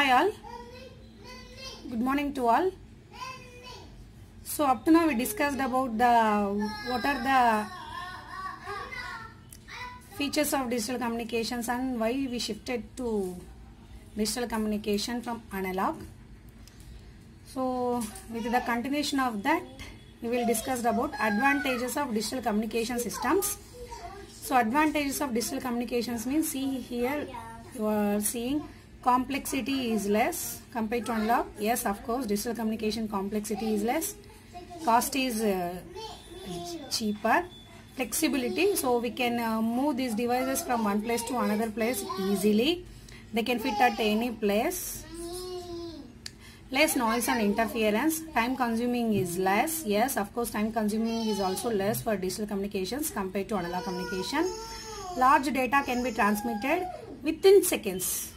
Hi all. Good morning to all. So up to now we discussed about what are the features of digital communications and why we shifted to digital communication from analog. So with the continuation of that, we will discuss about advantages of digital communication systems. So advantages of digital communications means, see here you are seeing complexity is less compared to analog. Yes, of course, digital communication complexity is less. Cost is cheaper. Flexibility, so we can move these devices from one place to another place easily. They can fit at any place. Less noise and interference. Time consuming is less. Yes, of course, time consuming is also less for digital communications compared to analog communication. Large data can be transmitted within seconds.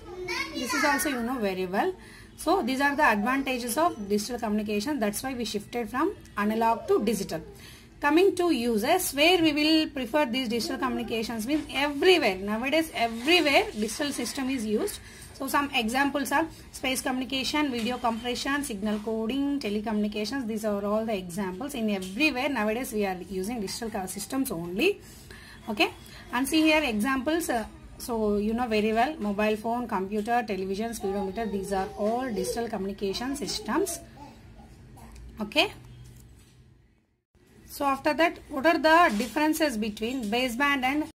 This is also you know very well. So these are the advantages of digital communication. That's why we shifted from analog to digital. Coming to uses, where we will prefer these digital communications means everywhere. Nowadays everywhere digital system is used. So some examples are space communication, video compression, signal coding, telecommunications. These are all the examples. In everywhere nowadays we are using digital systems only. Okay, and see here examples. So you know very well, mobile phone, computer, television, speedometer, these are all digital communication systems. Okay. So after that, what are the differences between baseband and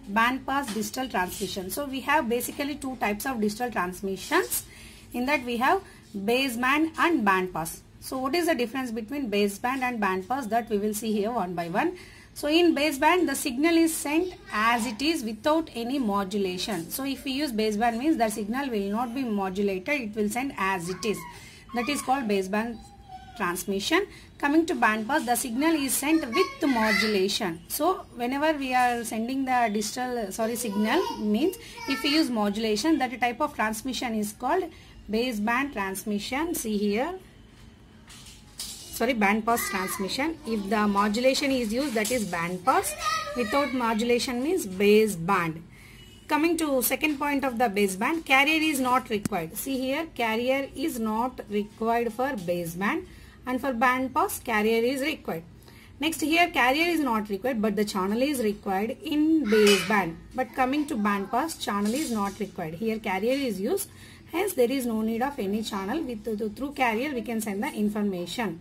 bandpass digital transmission? So we have basically two types of digital transmissions. In that we have baseband and bandpass. So what is the difference between baseband and bandpass? That we will see here one by one. So in baseband, the signal is sent as it is without any modulation. So if we use baseband means the signal will not be modulated, it will send as it is. That is called baseband transmission. Coming to bandpass, the signal is sent with modulation. So whenever we are sending the signal means if we use modulation, that type of transmission is called baseband transmission. See here. Bandpass transmission. If the modulation is used, that is bandpass. Without modulation means baseband. Coming to second point of the baseband, carrier is not required. See here, carrier is not required for baseband, and for bandpass carrier is required. Next here, carrier is not required, but the channel is required in baseband. But coming to bandpass, channel is not required. Here carrier is used, hence there is no need of any channel. Through carrier we can send the information.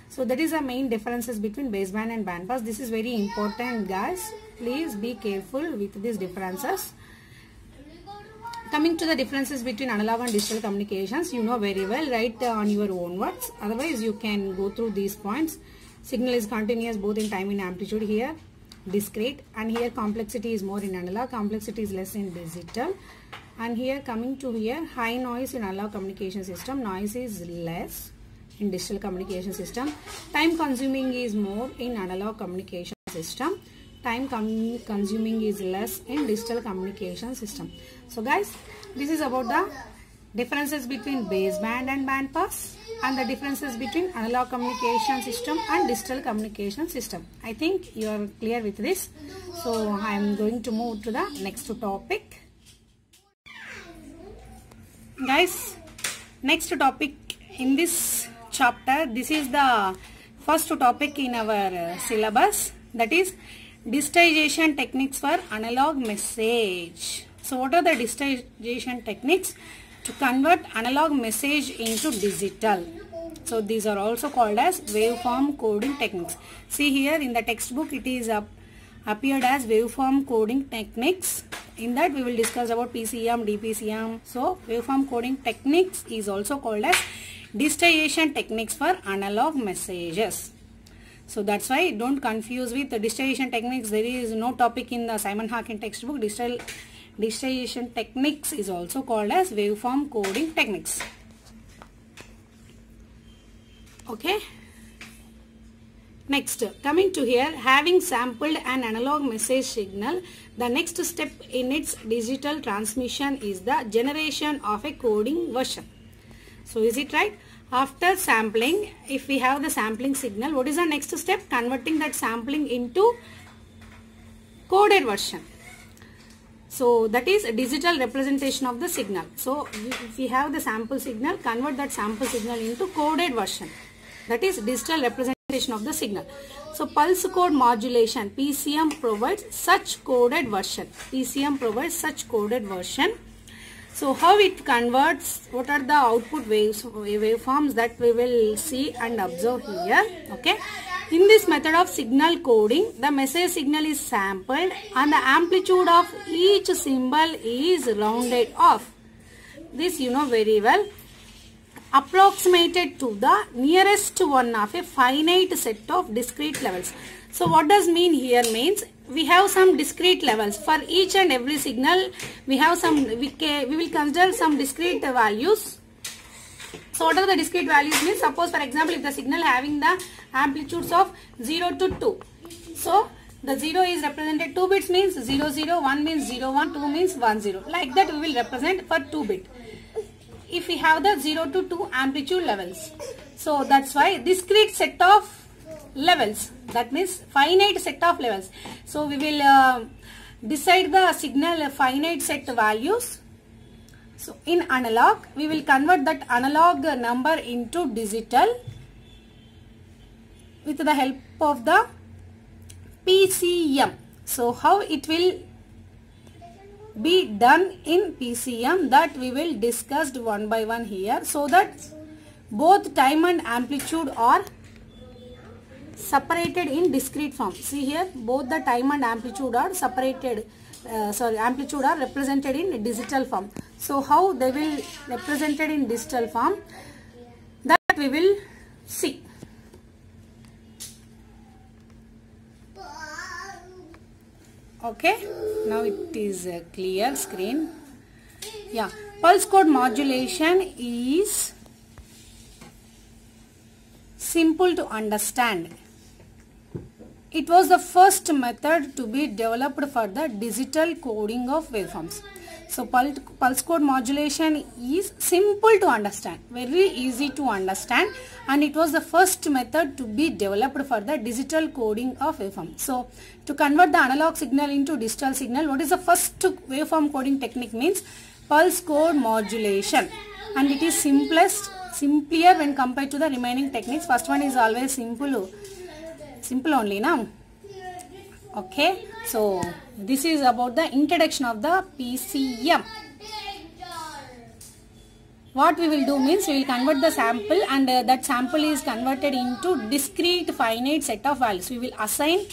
So that is the main differences between baseband and bandpass. This is very important, guys. Please be careful with these differences. Coming to the differences between analog and digital communications, you know very well. Write on your own words. Otherwise you can go through these points. Signal is continuous both in time and amplitude. Here discrete, and here complexity is more in analog, complexity is less in digital. And here coming to here, high noise in analog communication system, noise is less in digital communication system. Time consuming is more in analog communication system. Time consuming is less in digital communication system. So guys, this is about the differences between baseband and bandpass and the differences between analog communication system and digital communication system. I think you are clear with this. So I am going to move to the next topic. Guys, next topic in this chapter, this is the first topic in our syllabus, that is digitization techniques for analog message. So what are the digitization techniques to convert analog message into digital? So these are also called as waveform coding techniques. See here in the textbook it is appeared as waveform coding techniques. In that we will discuss about PCM, DPCM. So waveform coding techniques is also called as digitization techniques for analog messages. So that's why don't confuse with the digitization techniques. There is no topic in the Simon Harkin textbook. Digitization techniques is also called as waveform coding techniques. Okay. Next, coming to here, having sampled an analog message signal, the next step in its digital transmission is the generation of a coding version. So is it right? After sampling, if we have the sampling signal, what is the next step? Converting that sampling into coded version. So that is a digital representation of the signal. So if we have the sample signal, convert that sample signal into coded version. That is digital representation of the signal. So pulse code modulation, PCM provides such coded version. PCM provides such coded version. So how it converts, what are the output waveforms that we will see and observe here. Okay. In this method of signal coding, the message signal is sampled and the amplitude of each symbol is rounded off. This you know very well. Approximated to the nearest one of a finite set of discrete levels. So what does mean here means we have some discrete levels for each and every signal. We have some, we will consider some discrete values. So what are the discrete values means? Suppose for example if the signal having the amplitudes of 0 to 2. So the 0 is represented 2 bits means 0 0, 1 means 0 1, 2 means 1 0. Like that we will represent for 2 bit. If we have the 0 to 2 amplitude levels. So that's why discrete set of levels, that means finite set of levels. So we will decide the signal finite set values. So in analog, we will convert that analog number into digital with the help of the PCM. So how it will be done in PCM, that we will discuss one by one here, so that both time and amplitude are separated in discrete form. See here, both the time and amplitude are separated, amplitude are represented in digital form. So how they will represented in digital form, that we will see. Okay, now it is a clear screen. Yeah, pulse code modulation is simple to understand. It was the first method to be developed for the digital coding of waveforms. So pulse code modulation is simple to understand, very easy to understand, and it was the first method to be developed for the digital coding of waveform. So to convert the analog signal into digital signal, what is the first waveform coding technique means? Pulse code modulation, and it is simpler when compared to the remaining techniques. First one is always simple only now. Okay, so this is about the introduction of the PCM. What we will do means we will convert the sample, and that sample is converted into discrete finite set of values. We will assign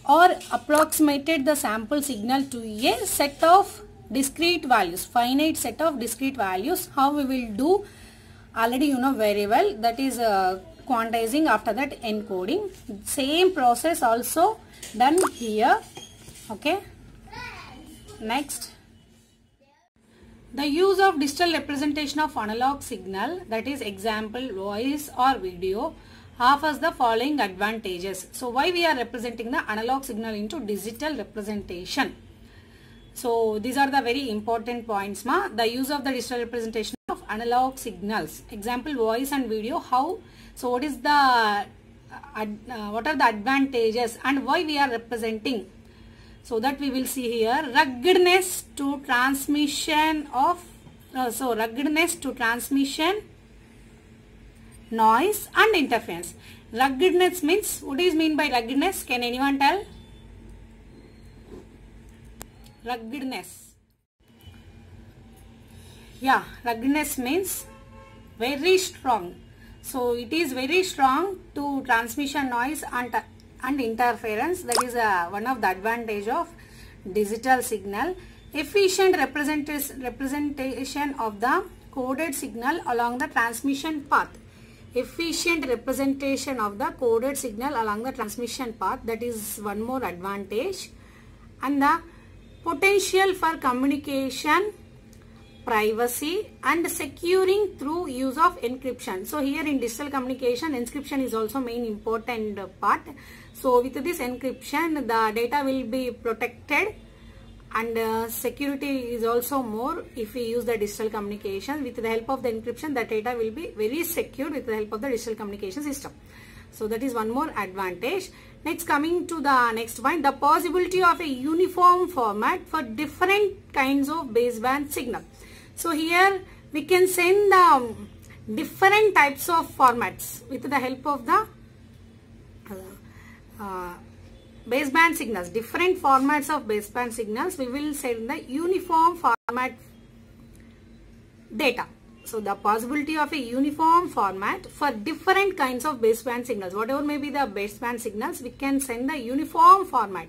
or approximated the sample signal to a set of discrete values, finite set of discrete values. How we will do, already you know very well, that is quantizing, after that encoding. Same process also done here. Okay, next, the use of digital representation of analog signal, that is example voice or video, offers the following advantages. So why we are representing the analog signal into digital representation? So these are the very important points, ma. The use of the digital representation of analog signals, example voice and video, how, so what is the what are the advantages and why we are representing? So that we will see here. Ruggedness to transmission of noise and interference. Ruggedness means, what is mean by ruggedness? Can anyone tell? Ruggedness. Yeah, ruggedness means very strong. So it is very strong to transmission noise and interference. That is one of the advantage of digital signal. Efficient representation of the coded signal along the transmission path. Efficient representation of the coded signal along the transmission path. That is one more advantage. And the potential for communication, privacy and securing through use of encryption. So here in digital communication, encryption is also main important part. So with this encryption, the data will be protected, and security is also more if we use the digital communication. With the help of the encryption, the data will be very secure with the help of the digital communication system. So that is one more advantage. Next, coming to the next one, the possibility of a uniform format for different kinds of baseband signal. So here we can send different types of formats with the help of the baseband signals. Different formats of baseband signals, we will send the uniform format data. So the possibility of a uniform format for different kinds of baseband signals, whatever may be the baseband signals, we can send the uniform format.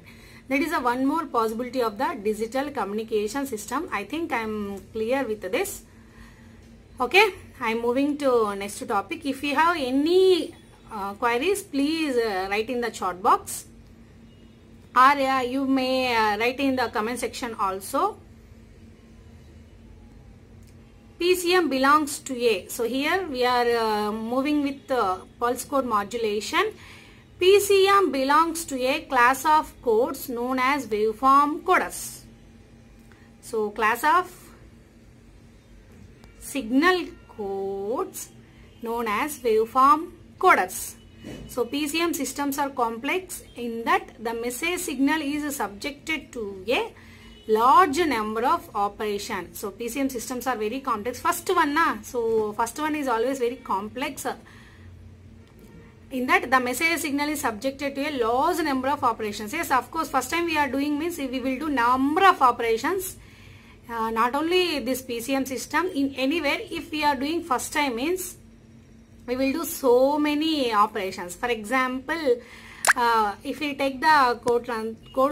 That is a one more possibility of the digital communication system. I think I am clear with this. Okay, I am moving to next topic. If you have any queries, please write in the chat box, or you may write in the comment section also. PCM belongs to A. So here we are moving with pulse code modulation. PCM belongs to a class of codes known as waveform coders. So class of signal codes known as waveform coders. So PCM systems are complex in that the message signal is subjected to a large number of operations. So PCM systems are very complex. First one is always very complex. In that the message signal is subjected to a large number of operations. Yes, of course, first time we are doing means we will do number of operations. Not only this PCM system, in anywhere if we are doing first time means we will do so many operations. For example, if we take the code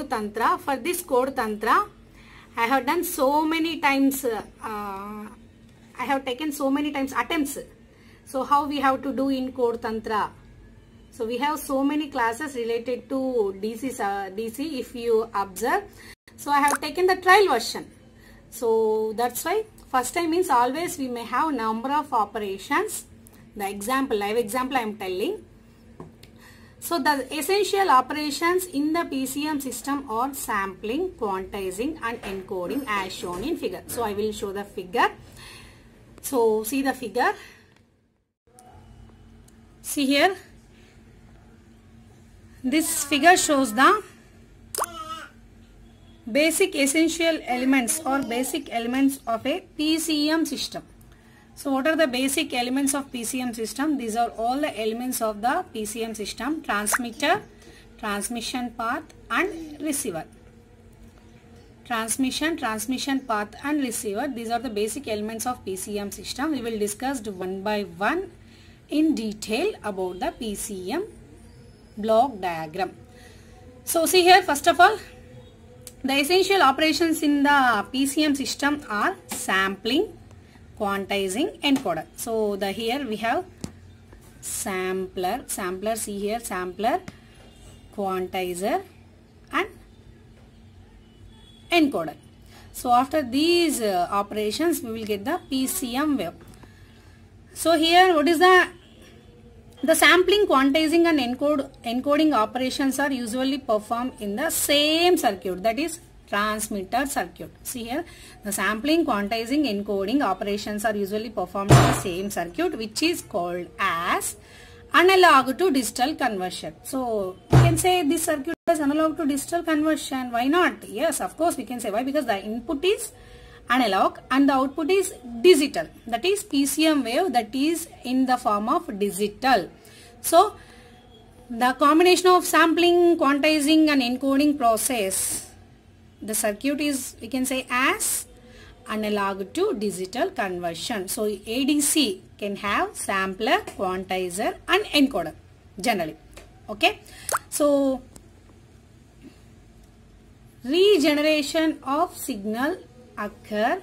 tantra, for this code tantra I have done so many times, I have taken so many times attempts. So how we have to do in code tantra? So we have so many classes related to DC if you observe. So I have taken the trial version. So that's why first time means always we may have number of operations. The example, live example I am telling. So the essential operations in the PCM system are sampling, quantizing and encoding as shown in figure. So I will show the figure. So see the figure. See here. This figure shows the basic essential elements or basic elements of a PCM system. So what are the basic elements of PCM system? These are all the elements of the PCM system: transmitter, transmission path and receiver. Transmission, transmission path and receiver. These are the basic elements of PCM system. We will discuss one by one in detail about the PCM block diagram. So see here, first of all, the essential operations in the PCM system are sampling, quantizing, encoder. So here we have sampler, see here, sampler, quantizer and encoder. So after these operations we will get the PCM wave. So here what is the sampling, quantizing and encoding operations are usually performed in the same circuit, that is transmitter circuit. See here, the sampling, quantizing, encoding operations are usually performed in the same circuit, which is called as analog to digital conversion. So we can say this circuit is analog to digital conversion. Why not? Yes, of course we can say. Why? Because the input is analog and the output is digital. That is PCM wave, that is in the form of digital. So the combination of sampling, quantizing and encoding process, the circuit is, we can say, as analog to digital conversion. So ADC can have sampler, quantizer and encoder generally. Okay. So regeneration of signal occur.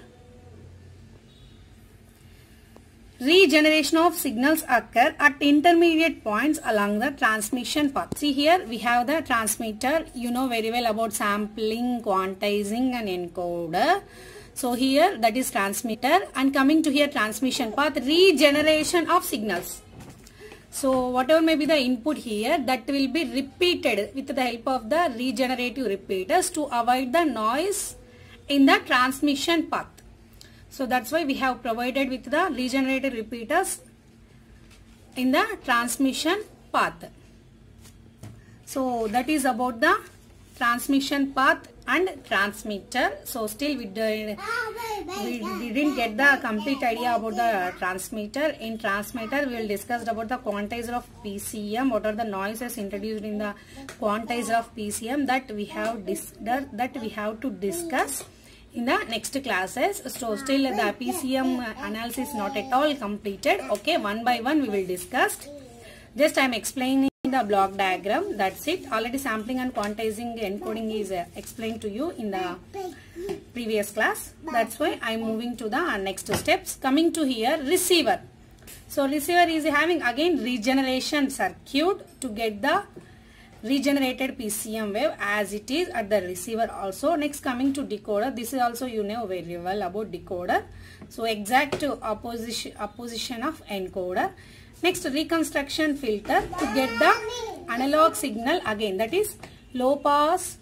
Regeneration of signals occur at intermediate points along the transmission path. See here we have the transmitter. You know very well about sampling, quantizing and encoder. So here that is transmitter, and coming to here transmission path, regeneration of signals. So whatever may be the input here, that will be repeated with the help of the regenerative repeaters to avoid the noise in the transmission path. So that's why we have provided with the regenerative repeaters in the transmission path. So that is about the transmission path and transmitter. So still we didn't get the complete idea about the transmitter. In transmitter we will discuss about the quantizer of PCM, what are the noises introduced in the quantizer of PCM that we have to discuss in the next classes. So still the PCM analysis not at all completed. Okay, one by one we will discuss. Just I am explaining the block diagram, that's it. Already sampling and quantizing encoding is explained to you in the previous class. That's why I am moving to the next steps. Coming to here, receiver. So receiver is having again regeneration circuit to get the regenerated PCM wave as it is at the receiver also. Next coming to decoder. This is also you know very well about decoder. So exact opposition of encoder. Next reconstruction filter to get the analog signal again, that is low pass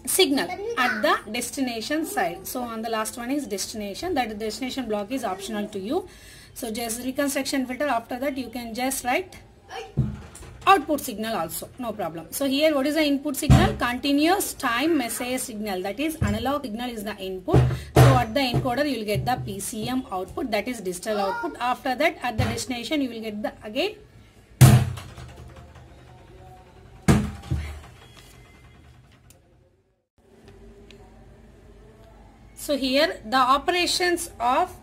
signal at the destination side. So on the last one is destination, that destination block is optional to you. So just reconstruction filter, after that you can just write output signal also, no problem. So here what is the input signal? Continuous time message signal, that is analog signal is the input. So at the encoder you will get the PCM output, that is digital output. After that at the destination you will get the again so here the operations of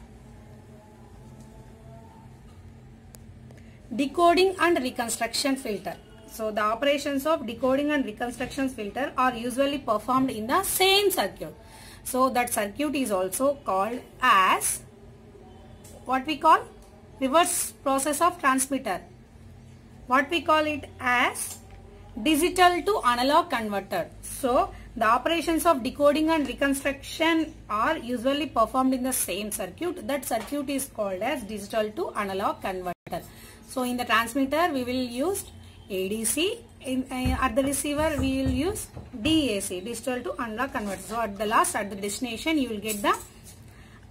decoding and reconstruction filter. So the operations of decoding and reconstruction filter are usually performed in the same circuit. So that circuit is also called as what we call reverse process of transmitter. What we call it as digital to analog converter. So the operations of decoding and reconstruction are usually performed in the same circuit. That circuit is called as digital to analog converter. So in the transmitter we will use ADC, at the receiver we will use DAC, digital to analog converter. So at the last, at the destination you will get the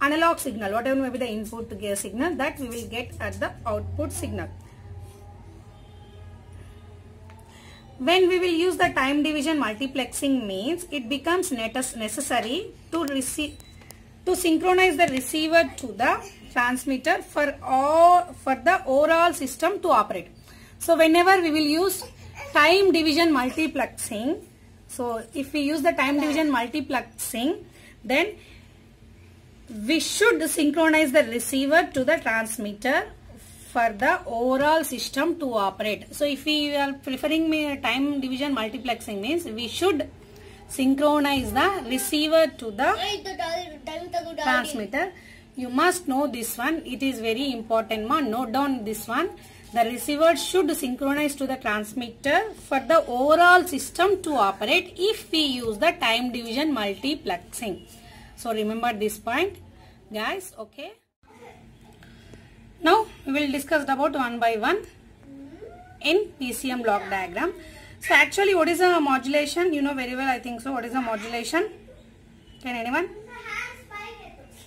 analog signal, whatever may be the input signal, that we will get at the output signal. When we will use the time division multiplexing means it becomes necessary to synchronize the receiver to the transmitter for the overall system to operate. So whenever we will use time division multiplexing, so if we use the time division multiplexing, then we should synchronize the receiver to the transmitter for the overall system to operate. So if we are preferring time division multiplexing means we should synchronize the receiver to the transmitter. You must know this one, it is very important. Note down this one. The receiver should synchronize to the transmitter for the overall system to operate if we use the time division multiplexing. So remember this point, guys. Okay. Now we will discuss about one by one in PCM block diagram. So actually what is a modulation? You know very well, I think so. What is a modulation? Can anyone?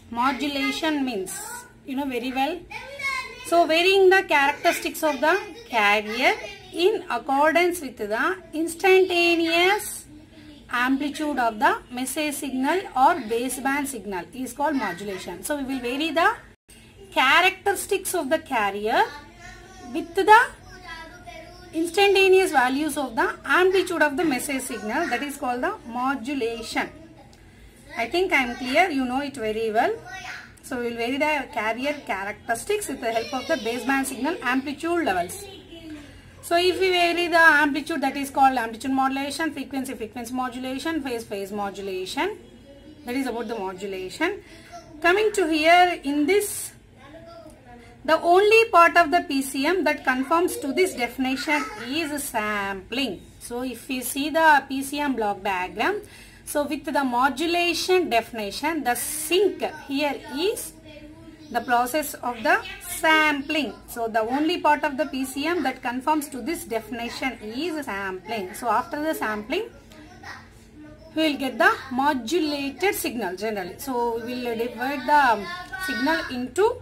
Modulation means, you know very well. So varying the characteristics of the carrier in accordance with the instantaneous amplitude of the message signal or baseband signal is called modulation. So we will vary the characteristics of the carrier with the instantaneous values of the amplitude of the message signal, that is called the modulation. I think I am clear, you know it very well. So we will vary the carrier characteristics with the help of the baseband signal amplitude levels. So if we vary the amplitude, that is called amplitude modulation, frequency modulation, phase modulation. That is about the modulation. Coming to here, in this, the only part of the PCM that conforms to this definition is sampling. So if we see the PCM block diagram, so with the modulation definition, the sync here is the process of the sampling. So the only part of the PCM that conforms to this definition is sampling. So after the sampling, we will get the modulated signal generally. So we will divide the signal into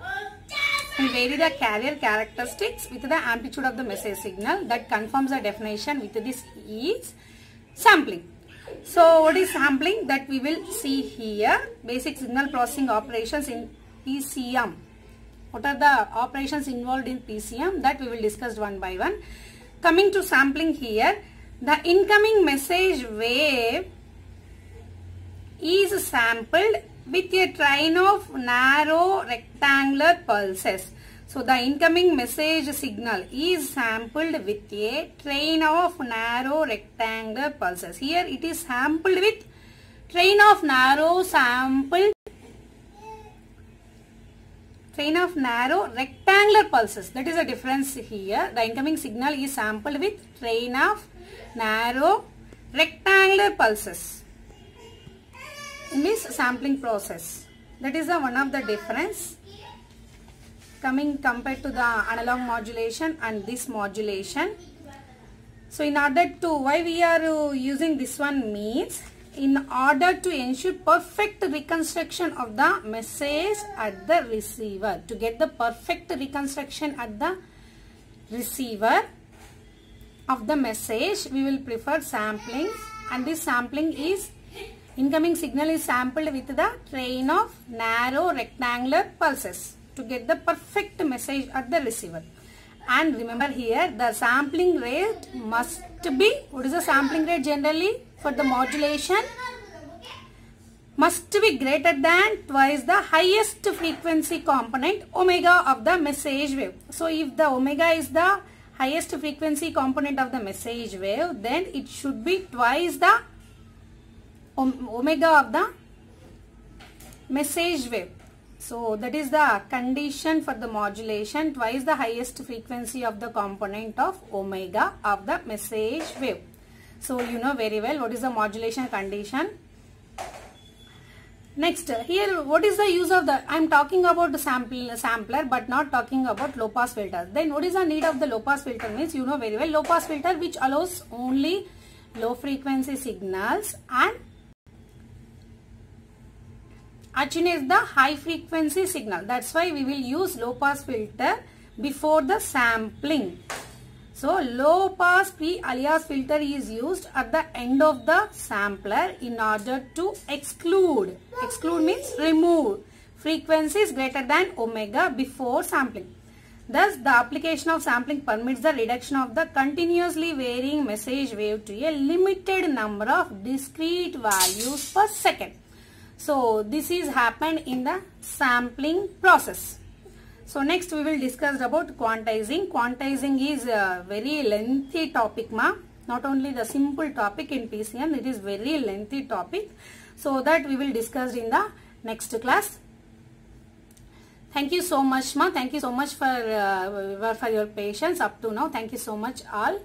will vary the carrier characteristics with the amplitude of the message signal. That confirms the definition with this is sampling. So what is sampling? That we will see here. Basic signal processing operations in PCM. What are the operations involved in PCM? That we will discuss one by one. Coming to sampling here, the incoming message wave is sampled with a train of narrow rectangular pulses. So the incoming message signal is sampled with a train of narrow rectangular pulses. Here it is sampled with train of narrow rectangular pulses. That is the difference here. The incoming signal is sampled with train of narrow rectangular pulses in this sampling process. That is the one of the difference coming compared to the analog modulation and this modulation. So in order to, why we are using this one means, in order to ensure perfect reconstruction of the message at the receiver, to get the perfect reconstruction at the receiver of the message, we will prefer sampling, and this sampling is incoming signal is sampled with the train of narrow rectangular pulses to get the perfect message at the receiver. And remember here, the sampling rate must be, what is the sampling rate generally for the modulation? Must be greater than twice the highest frequency component omega of the message wave. So if the omega is the highest frequency component of the message wave, then it should be twice the omega of the message wave. So that is the condition for the modulation, twice the highest frequency of the component of omega of the message wave. So you know very well what is the modulation condition. Next, here what is the use of the, I am talking about the sampler but not talking about low pass filter. Then what is the need of the low pass filter means, you know very well, low pass filter which allows only low frequency signals and attenuates the high frequency signal. That's why we will use low pass filter before the sampling. So low pass pre-alias filter is used at the end of the sampler in order to exclude means remove frequencies greater than omega before sampling. Thus the application of sampling permits the reduction of the continuously varying message wave to a limited number of discrete values per second. So this is happened in the sampling process. So next we will discuss about quantizing. Quantizing is a very lengthy topic, ma. Not only the simple topic in PCM, it is very lengthy topic. So that we will discuss in the next class. Thank you so much, ma. Thank you so much for your patience up to now. Thank you so much all.